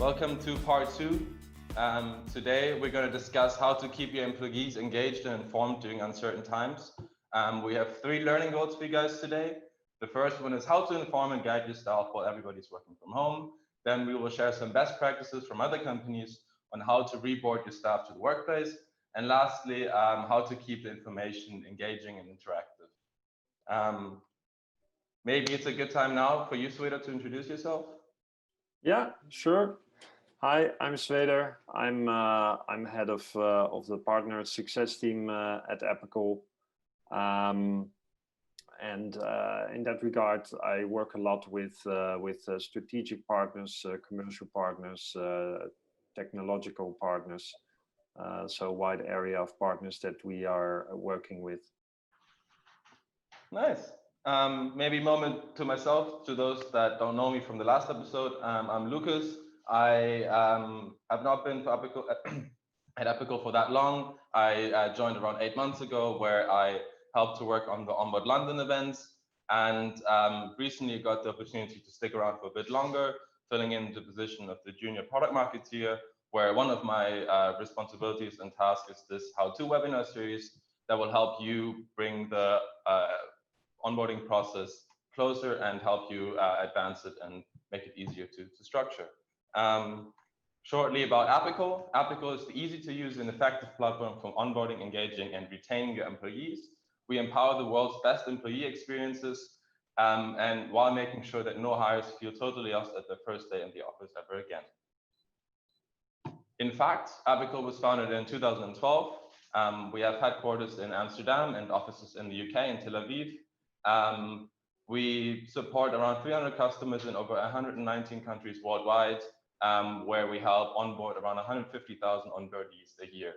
Welcome to part 2. Today we're going to discuss how to keep your employees engaged and informed during uncertain times. We have 3 learning goals for you guys today. The first one is how to inform and guide your staff while everybody's working from home. Then we will share some best practices from other companies on how to reboard your staff to the workplace. And lastly, how to keep the information engaging and interactive. Maybe it's a good time now for you, Sweder, to introduce yourself. Yeah, sure. Hi, I'm Sweder. I'm head of the partner success team at Appical. And in that regard, I work a lot with strategic partners, commercial partners, technological partners. So a wide area of partners that we are working with. Nice. Maybe a moment to myself, to those that don't know me from the last episode. I'm Lukas. I have not been at Appical for that long. I joined around 8 months ago, where I helped to work on the Onboard London events, and recently got the opportunity to stick around for a bit longer, filling in the position of the junior product marketeer, where one of my responsibilities and tasks is this how-to webinar series that will help you bring the onboarding process closer and help you advance it and make it easier to structure. Shortly about Appical. Appical is the easy to use and effective platform for onboarding, engaging, and retaining your employees. We empower the world's best employee experiences, and while making sure that no hires feel totally lost at their first day in the office ever again. In fact, Appical was founded in 2012. We have headquarters in Amsterdam and offices in the UK in Tel Aviv. We support around 300 customers in over 119 countries worldwide, where we help onboard around 150,000 onboardees a year.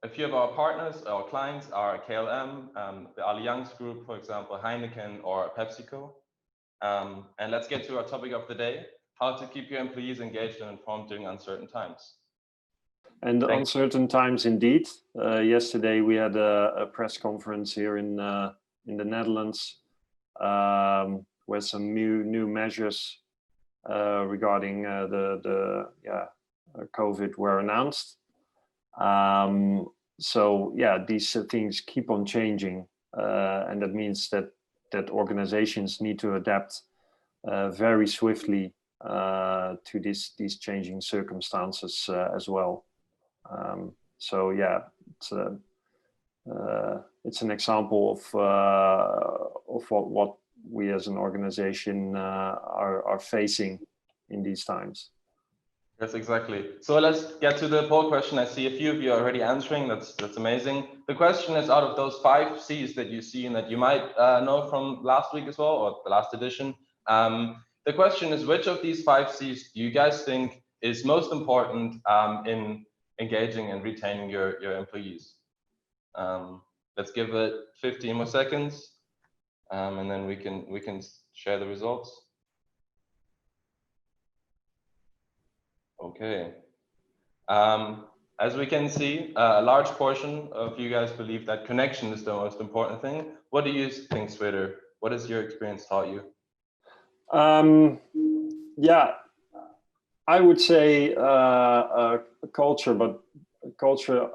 A few of our partners, our clients, are KLM, the Allianz Group, for example, Heineken or PepsiCo. And let's get to our topic of the day: how to keep your employees engaged and informed during uncertain times. And uncertain times indeed. Yesterday we had a press conference here in the Netherlands, where some new measures regarding the COVID were announced. So yeah, these things keep on changing, and that means that organizations need to adapt very swiftly to these changing circumstances as well. So yeah, it's an example of what we as an organization are facing in these times. Yes, exactly. So let's get to the poll question. I see a few of you are already answering. That's amazing. The question is, out of those 5 C's that you see and that you might know from last week as well, or the last edition, the question is, which of these 5 C's do you guys think is most important in engaging and retaining your employees? Let's give it 15 more seconds, and then we can share the results. Okay. As we can see, a large portion of you guys believe that connection is the most important thing. What do you think, Sweder? What has your experience taught you? Yeah, I would say culture, but culture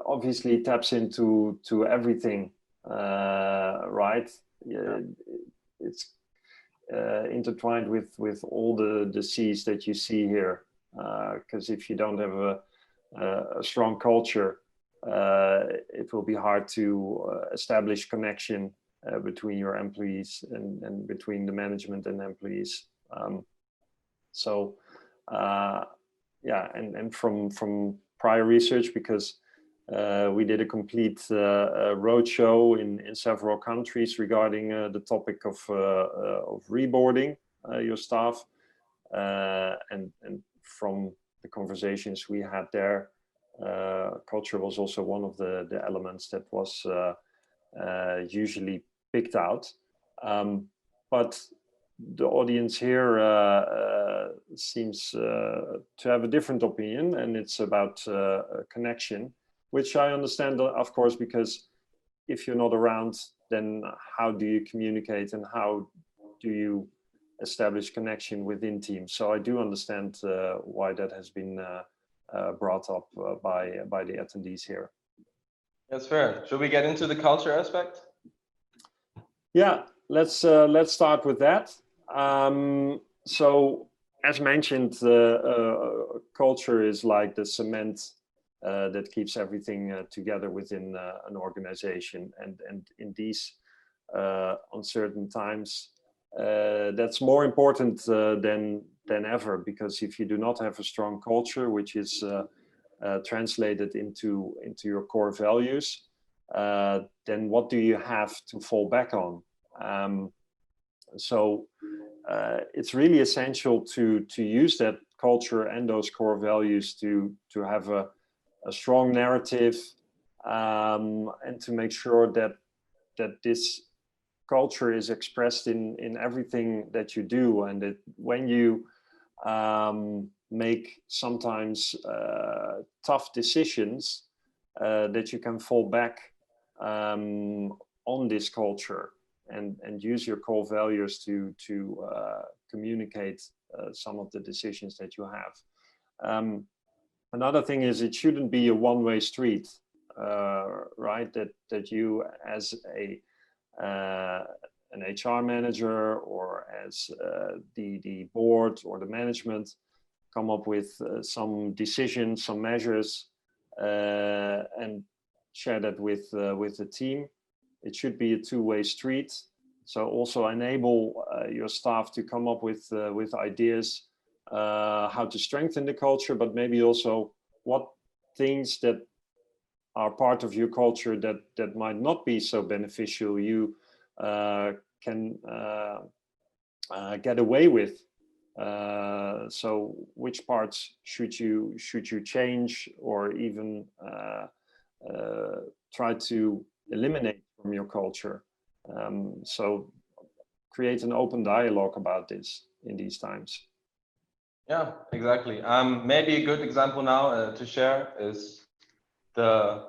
obviously taps into everything, right? Yeah, it's intertwined with all the C's that you see here. Because if you don't have a strong culture, it will be hard to establish connection between your employees and between the management and employees. So yeah, and from prior research, because we did a complete roadshow in several countries regarding the topic of reboarding your staff, and from the conversations we had there, culture was also one of the elements that was usually picked out. But the audience here seems to have a different opinion, and it's about connection, which I understand, of course, because if you're not around, then how do you communicate and how do you establish connection within teams. So I do understand why that has been brought up by the attendees here. That's fair. Should we get into the culture aspect? Yeah, let's start with that. So as mentioned, culture is like the cement that keeps everything together within an organization, and in these uncertain times, that's more important than ever, because if you do not have a strong culture, which is translated into your core values, then what do you have to fall back on? So it's really essential to use that culture and those core values to have a strong narrative, and to make sure that this culture is expressed in everything that you do, and that when you make sometimes tough decisions, that you can fall back on this culture and use your core values to communicate some of the decisions that you have. Another thing is, it shouldn't be a one-way street, right? That you, as an HR manager, or as the board or the management, come up with some decisions, some measures, and share that with the team. It should be a two-way street. So also enable your staff to come up with ideas how to strengthen the culture, but maybe also what things that are part of your culture that might not be so beneficial you can get away with. So which parts should you change, or even try to eliminate from your culture? So create an open dialogue about this in these times. Yeah, exactly. Maybe a good example now to share is the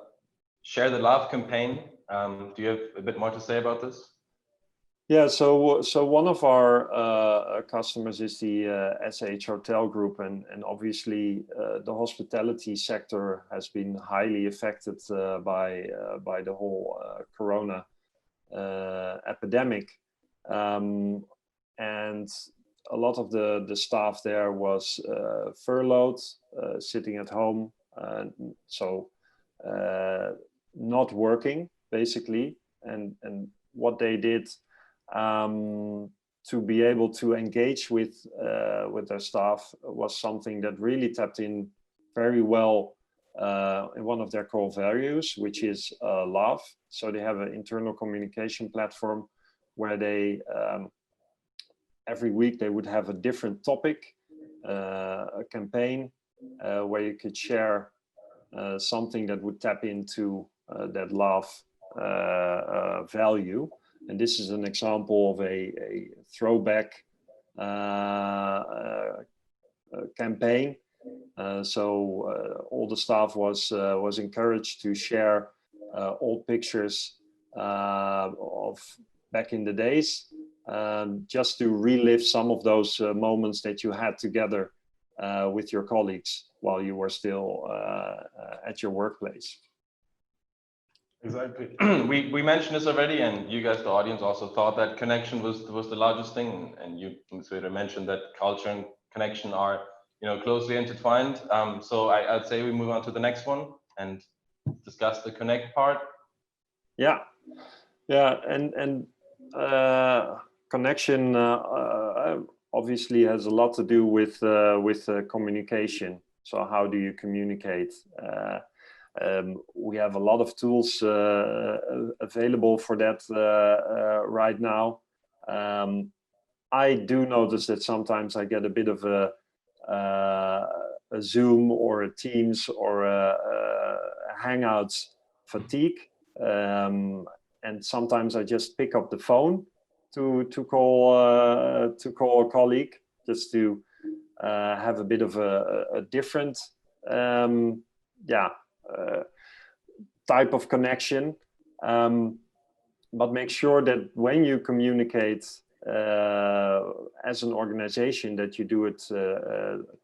Share the Love campaign. Do you have a bit more to say about this? Yeah, so one of our customers is the SH Hotel Group, and obviously the hospitality sector has been highly affected by the whole Corona epidemic, and a lot of the staff there was furloughed, sitting at home, so not working basically, and what they did to be able to engage with their staff was something that really tapped in very well in one of their core values, which is love. So they have an internal communication platform where they every week they would have a different topic, a campaign where you could share something that would tap into that love value. And this is an example of a throwback campaign. So all the staff was encouraged to share old pictures of back in the days, just to relive some of those moments that you had together with your colleagues while you were still at your workplace. Exactly. We mentioned this already, and you guys, the audience, also thought that connection was the largest thing. And you, Sweder, mentioned that culture and connection are, closely intertwined. So I'd say we move on to the next one and discuss the connect part. Yeah, and connection obviously has a lot to do with communication. So how do you communicate? We have a lot of tools available for that right now. I do notice that sometimes I get a bit of a Zoom or a Teams or a Hangouts fatigue, and sometimes I just pick up the phone to call a colleague, just to have a bit of a different type of connection, but make sure that when you communicate as an organization, that you do it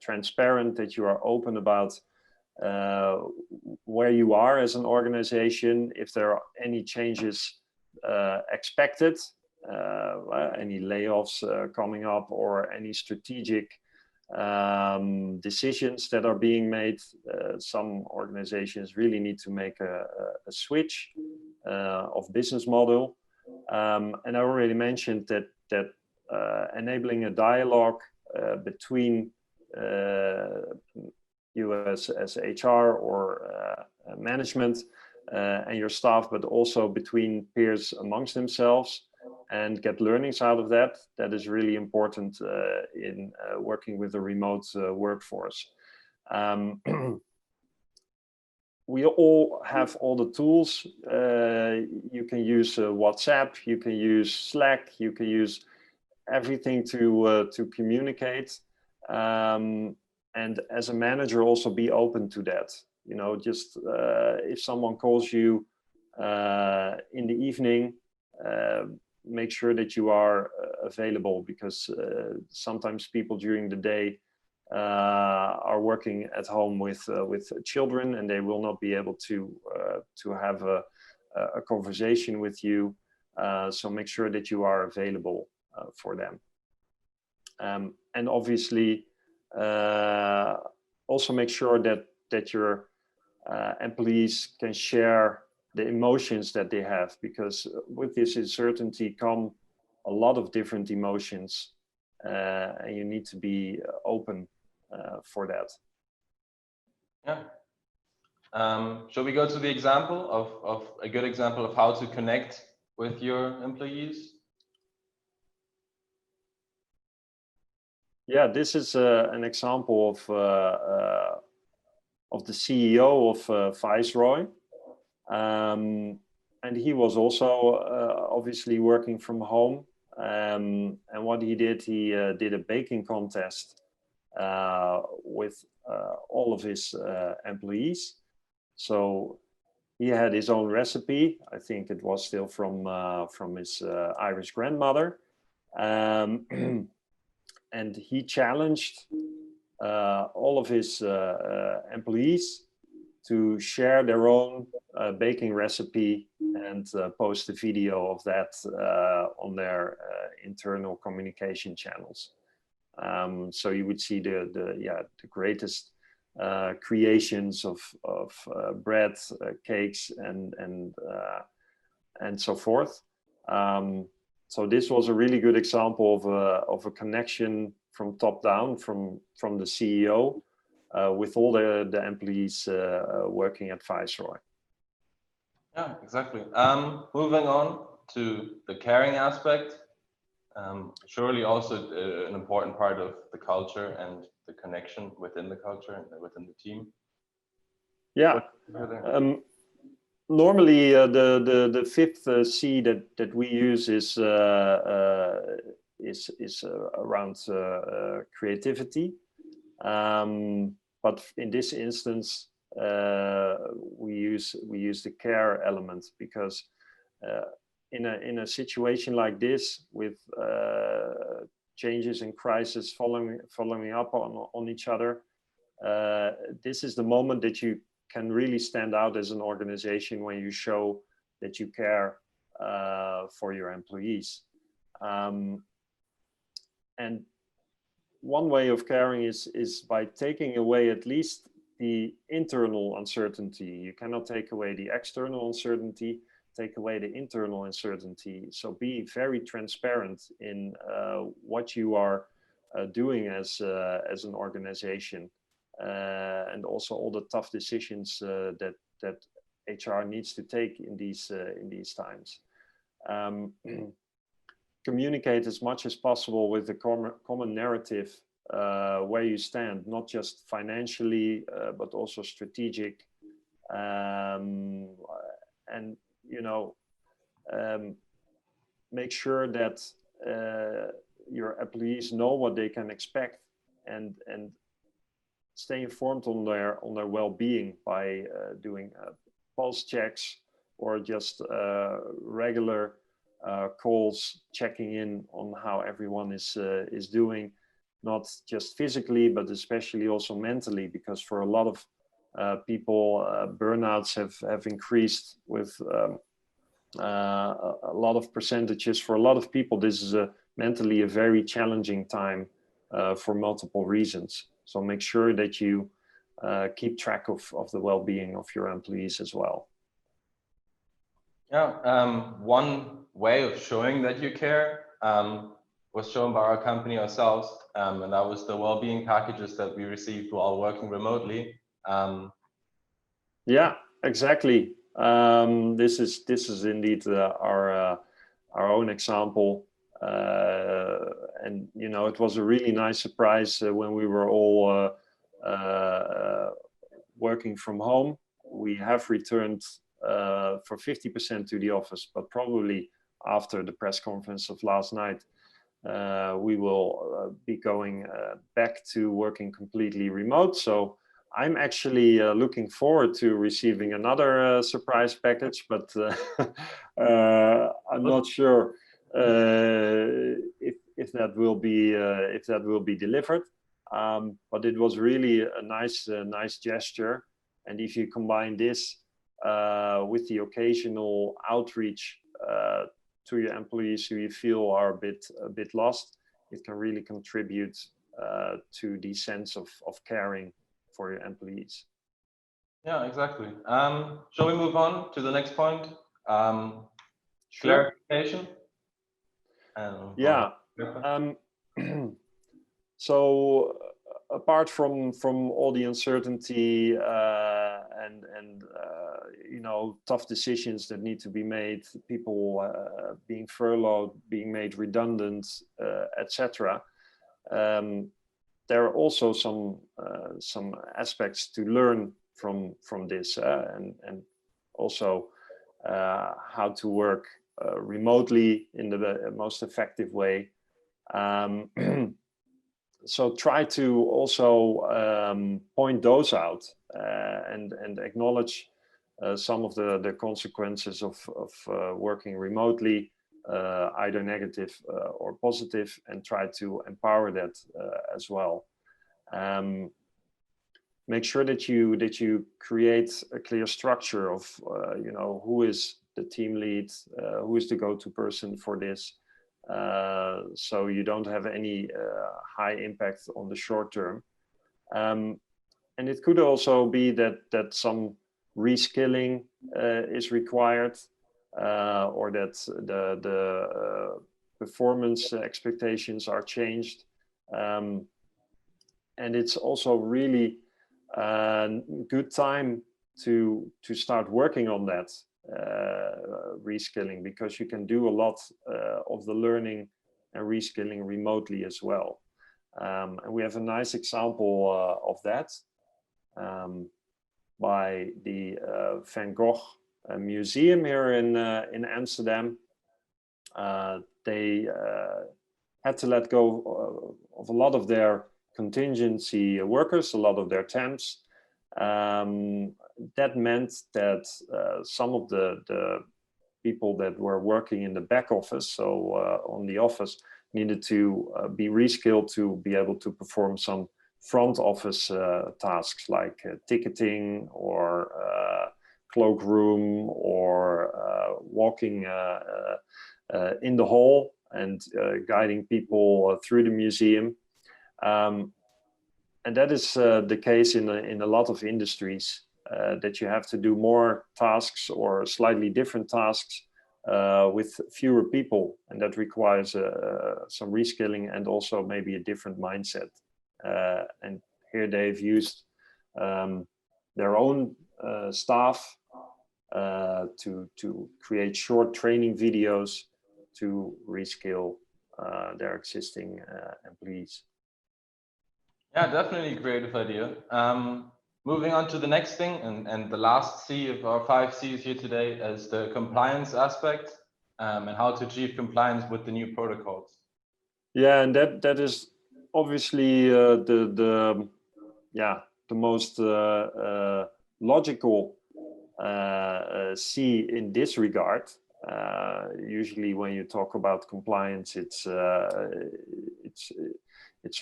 transparent, that you are open about where you are as an organization, if there are any changes expected, any layoffs coming up, or any strategic decisions that are being made. Some organizations really need to make a switch of business model. And I already mentioned that enabling a dialogue between you as HR or management and your staff, but also between peers amongst themselves, and get learnings out of that. That is really important in working with a remote workforce. We all have all the tools. You can use WhatsApp, you can use Slack, you can use everything to communicate. And as a manager, also be open to that. You know, just if someone calls you in the evening, make sure that you are available, because sometimes people during the day are working at home with children, and they will not be able to have a conversation with you. So make sure that you are available for them. And obviously, also make sure that your employees can share the emotions that they have, because with this uncertainty come a lot of different emotions, and you need to be open for that. Yeah. Shall we go to the example of a good example of how to connect with your employees? Yeah, this is an example of the CEO of Viceroy. And he was also obviously working from home. And what he did a baking contest with all of his employees. So he had his own recipe. I think it was still from his Irish grandmother. And he challenged all of his employees to share their own baking recipe and post a video of that on their internal communication channels. So you would see the greatest creations of bread, cakes, and so forth. So this was a really good example of a connection from top down, from the CEO with all the employees working at Viceroy. Yeah, exactly. Moving on to the caring aspect, surely also an important part of the culture and the connection within the culture and within the team. Yeah. Normally, the fifth C that we use is around creativity, but in this instance, we use the care element, because in a situation like this, with changes in crisis following up on each other, this is the moment that you can really stand out as an organization, when you show that you care for your employees. And one way of caring is by taking away at least the internal uncertainty. You cannot take away the external uncertainty, take away the internal uncertainty. So be very transparent in what you are doing as an organization. And also all the tough decisions that HR needs to take in these times. Communicate as much as possible with the common narrative where you stand, not just financially, but also strategic. And make sure that your employees know what they can expect, and stay informed on their well-being by doing pulse checks, or just regular calls, checking in on how everyone is doing, not just physically, but especially also mentally, because for a lot of people, burnouts have increased with a lot of percentages. For a lot of people, this is mentally a very challenging time for multiple reasons. So make sure that you keep track of the well-being of your employees as well. Yeah, one way of showing that you care was shown by our company ourselves, and that was the well-being packages that we received while working remotely. Yeah, exactly. This is indeed our own example, and you know, it was a really nice surprise when we were all working from home. We have returned for 50% to the office, but probably after the press conference of last night, we will be going back to working completely remote. So I'm actually looking forward to receiving another surprise package, but I'm not sure if that will be delivered. But it was really a nice gesture, and if you combine this with the occasional outreach to your employees who you feel are a bit lost, it can really contribute to the sense of caring for your employees. Yeah, exactly. Shall we move on to the next point? Sure. Clarification. Yeah. So apart from all the uncertainty and you know, tough decisions that need to be made, people being furloughed, being made redundant, etc. There are also some aspects to learn from this, and also how to work remotely in the most effective way. So try to also point those out and acknowledge some of the consequences of working remotely, either negative or positive, and try to empower that as well. Make sure that you create a clear structure of you know, who is the team lead, who is the go-to person for this, so you don't have any high impact on the short term. And it could also be that some reskilling is required, or that the performance expectations are changed. And it's also really good time to start working on that reskilling, because you can do a lot of the learning and reskilling remotely as well. And we have a nice example of that by the Van Gogh Museum here in Amsterdam. They had to let go of a lot of their contingency workers, a lot of their temps. That meant that some of the people that were working in the back office, so on the office, needed to be reskilled to be able to perform some front office tasks like ticketing or cloakroom or walking in the hall and guiding people through the museum. And that is the case in a lot of industries, that you have to do more tasks or slightly different tasks with fewer people, and that requires some reskilling and also maybe a different mindset. And here they've used their own staff to create short training videos to reskill their existing employees. Yeah, definitely a creative idea. Moving on to the next thing, and the last C of our 5 C's here today is the compliance aspect, and how to achieve compliance with the new protocols. Yeah, and that is obviously the most logical C in this regard, Usually when you talk about compliance, it's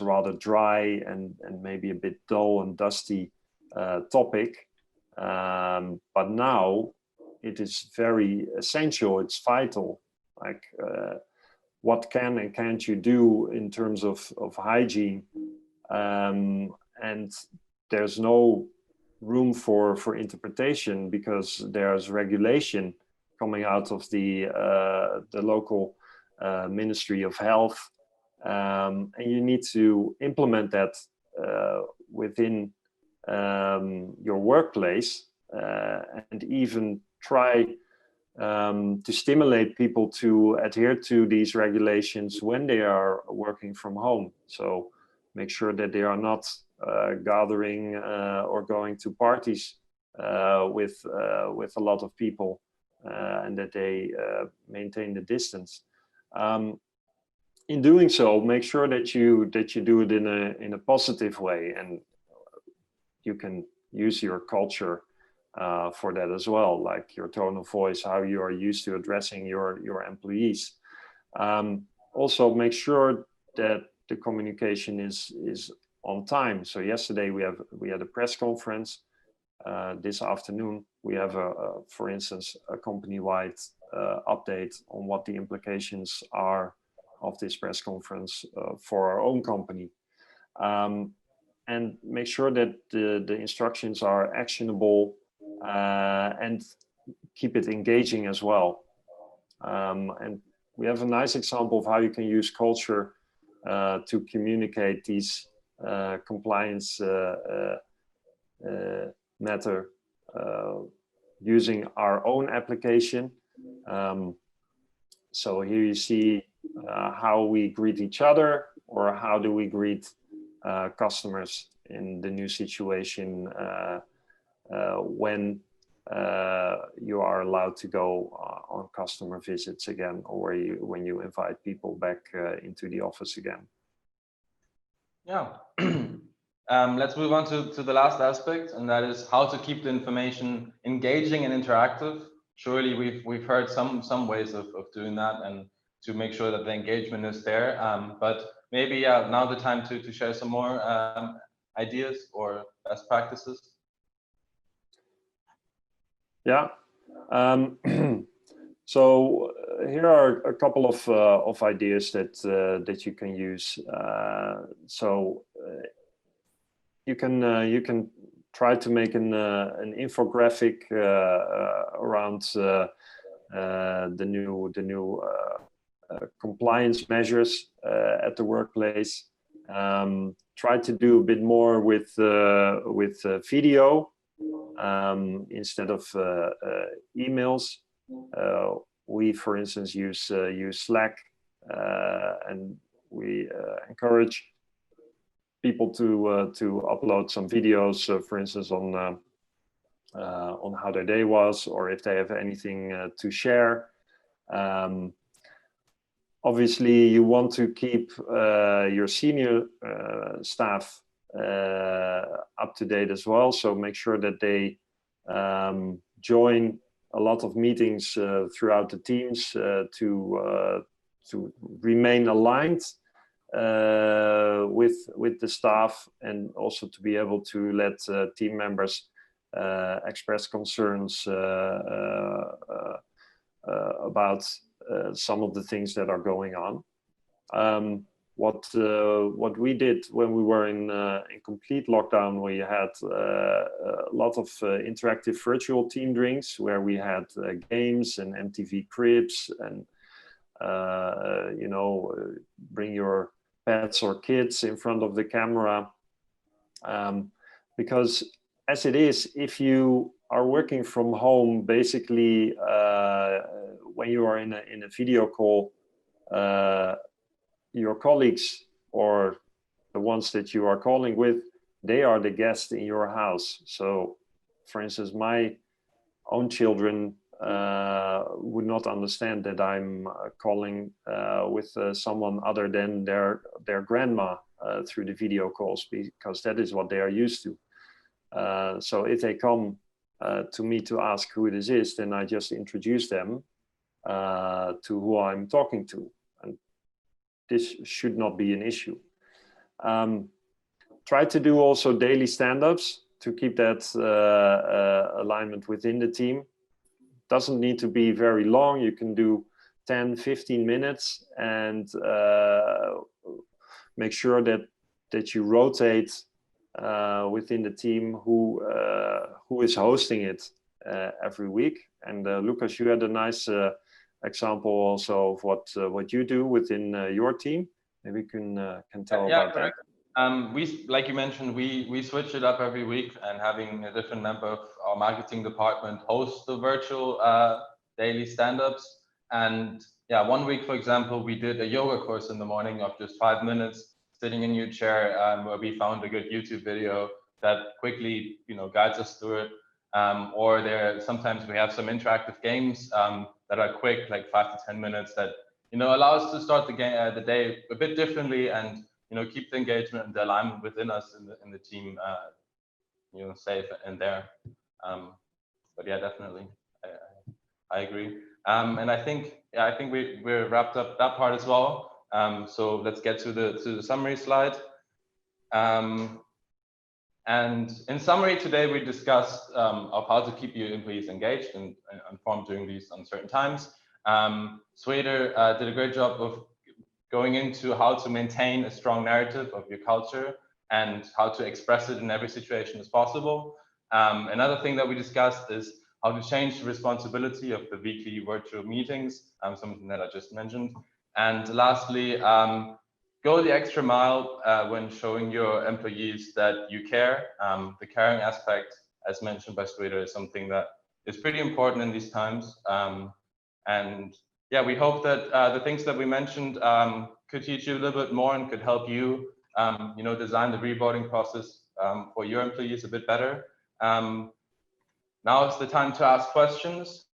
rather dry and maybe a bit dull and dusty topic. But now it is very essential, it's vital. Like what can and can't you do in terms of hygiene? And there's no room for interpretation, because there's regulation coming out of the local Ministry of Health, and you need to implement that within your workplace, and even try to stimulate people to adhere to these regulations when they are working from home. So make sure that they are not gathering or going to parties with a lot of people, and that they maintain the distance. In doing so, make sure that you do it in a positive way, and you can use your culture for that as well, like your tone of voice, how you are used to addressing your employees. Also, make sure that the communication is on time. So yesterday we had a press conference. This afternoon we have for instance, a company-wide update on what the implications are of this press conference for our own company. And make sure that the instructions are actionable, and keep it engaging as well. And we have a nice example of how you can use culture to communicate these compliance matter using our own application. So here you see how we greet each other, or how do we greet customers in the new situation when you are allowed to go on customer visits again, or when you invite people back into the office again. Yeah. Let's move on to the last aspect, and that is how to keep the information engaging and interactive. Surely we've heard some ways of doing that, and to make sure that the engagement is there. But maybe now the time to share some more ideas or best practices. Yeah. So here are a couple of ideas that you can use. You can try to make an infographic around the new compliance measures at the workplace. Try to do a bit more with video instead of emails. We, for instance, use Slack, and we encourage people to upload some videos, for instance, on how their day was, or if they have anything to share. Obviously, you want to keep your senior staff up to date as well. So make sure that they join a lot of meetings throughout the teams to remain aligned with the staff, and also to be able to let team members express concerns about some of the things that are going on. What we did when we were in complete lockdown, we had a lot of interactive virtual team drinks where we had games and MTV Cribs, and bring your pets or kids in front of the camera, because as it is, if you are working from home, basically when you are in a video call, your colleagues or the ones that you are calling with, they are the guests in your house. So for instance, my own children would not understand that I'm calling with someone other than their grandma through the video calls, because that is what they are used to. So if they come to me to ask who this is, then I just introduce them. to who I'm talking to, and this should not be an issue. Try to do also daily stand-ups to keep that alignment within the team. Doesn't need to be very long. You can do 10-15 minutes, and make sure that you rotate within the team who is hosting it every week. And Lukas, you had a nice example also of what you do within your team. Maybe you can tell about correct. that. We, like you mentioned, we switch it up every week, and having a different member of our marketing department host the virtual daily stand-ups. And yeah, one week, for example, we did a yoga course in the morning of just 5 minutes, sitting in your chair, where we found a good YouTube video that quickly, guides us through it. Or sometimes we have some interactive games that are quick, like 5 to 10 minutes, that allow us to start the day a bit differently, and keep the engagement and the alignment within us in the team, safe and there. But yeah, definitely, I agree. And I think we're wrapped up that part as well. So let's get to the summary slide. And in summary, today we discussed of how to keep your employees engaged and informed during these uncertain times. Sweder did a great job of going into how to maintain a strong narrative of your culture and how to express it in every situation as possible. Another thing that we discussed is how to change the responsibility of the weekly virtual meetings, something that I just mentioned. And lastly, go the extra mile when showing your employees that you care. The caring aspect, as mentioned by Sweder, is something that is pretty important in these times. And yeah, we hope that the things that we mentioned could teach you a little bit more and could help you, design the reboarding process for your employees a bit better. Now is the time to ask questions.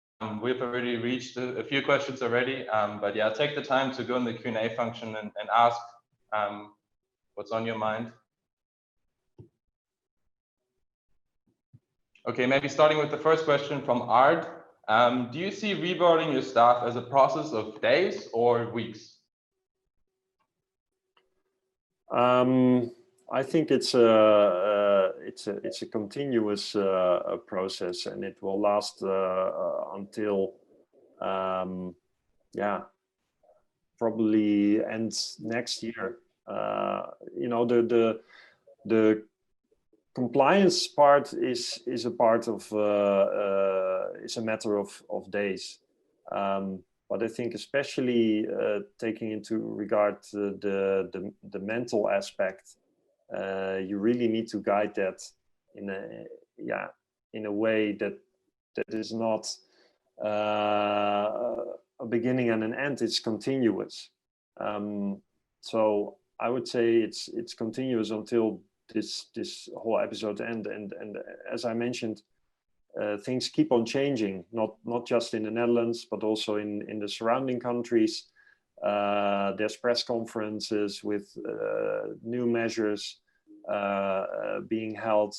We've already reached a few questions already, but yeah, take the time to go in the Q&A function and ask what's on your mind. Okay, maybe starting with the first question from Ard. Do you see reboarding your staff as a process of days or weeks? I think it's a continuous process, and it will last until probably end next year. The compliance part is a part of is a matter of days, but I think especially taking into regard the mental aspect, you really need to guide that in a way that is not a beginning and an end. It's continuous. So I would say it's continuous until this whole episode end. And as I mentioned, things keep on changing, not just in the Netherlands, but also in the surrounding countries. There's press conferences with new measures being held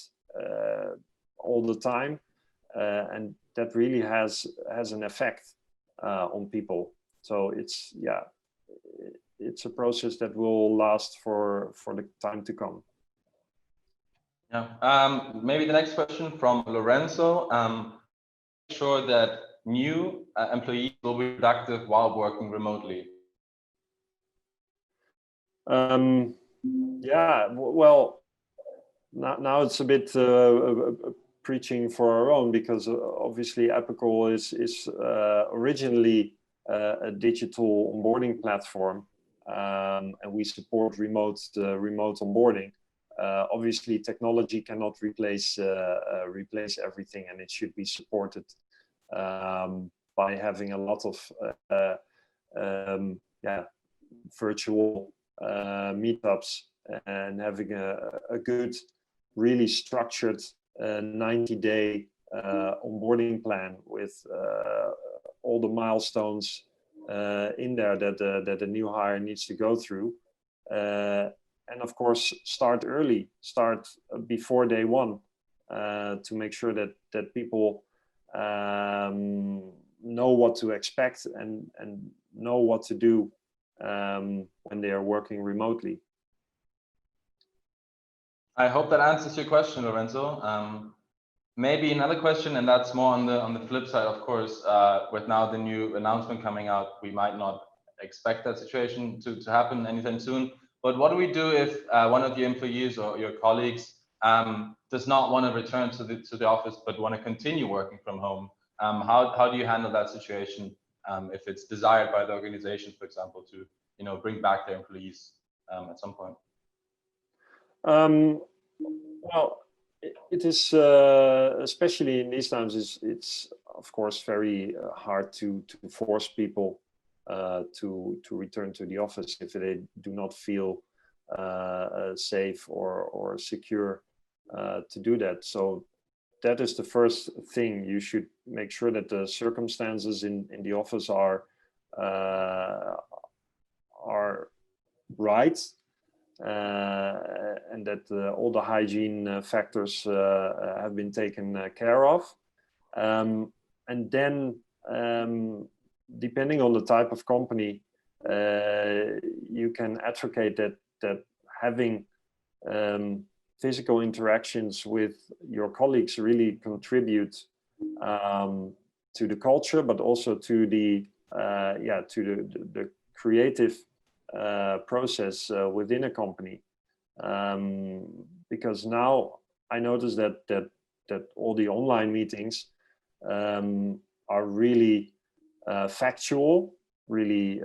all the time, and that really has an effect on people. So it's a process that will last for the time to come. Yeah. Maybe the next question from Lorenzo. Sure that new employees will be productive while working remotely. Yeah, well, now it's a bit preaching for our own, because obviously Appical is originally a digital onboarding platform, and we support remote onboarding. Obviously, technology cannot replace everything, and it should be supported by having a lot of virtual meetups, and having a good, really structured 90-day onboarding plan with all the milestones in there that the new hire needs to go through. And of course, start early, start before day one, to make sure that people know what to expect and know what to do when they are working remotely. I hope that answers your question, Lorenzo. Maybe another question, and that's more on the flip side, of course. With now the new announcement coming out, we might not expect that situation to happen anytime soon. But what do we do if one of your employees or your colleagues does not want to return to the office but want to continue working from home? How do you handle that situation if it's desired by the organization, for example, to bring back their employees at some point? Well, it is especially in these times. It's of course very hard to force people to return to the office if they do not feel safe or secure to do that. So that is the first thing. You should make sure that the circumstances in the office are right, and that all the hygiene factors have been taken care of. And then, depending on the type of company, you can advocate that having physical interactions with your colleagues really contribute to the culture, but also to the creative process within a company. Because now I notice that all the online meetings are really factual, really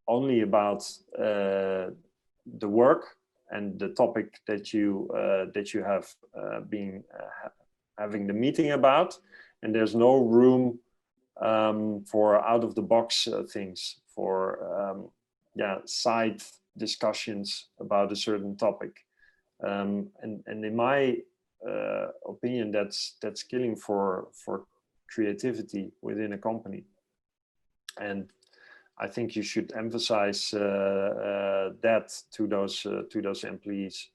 only about the work and the topic that you have been having the meeting about, and there's no room for out of the box things, for side discussions about a certain topic, and in my opinion, that's killing for creativity within a company. And I think you should emphasize that to those employees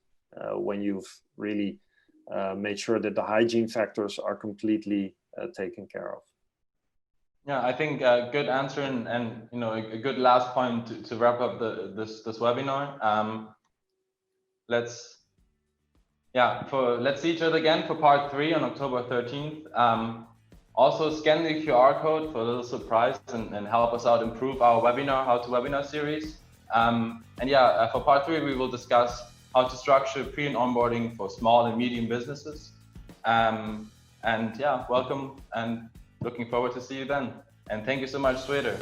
when you've really made sure that the hygiene factors are completely taken care of. Yeah, I think a good answer and a good last point to wrap up this webinar. Let's see each other again for part 3 on October 13th. Also scan the QR code for a little surprise and help us out improve our webinar, How to Webinar series. For part 3, we will discuss how to structure pre and onboarding for small and medium businesses. Welcome and looking forward to see you then. And thank you so much, Sweder.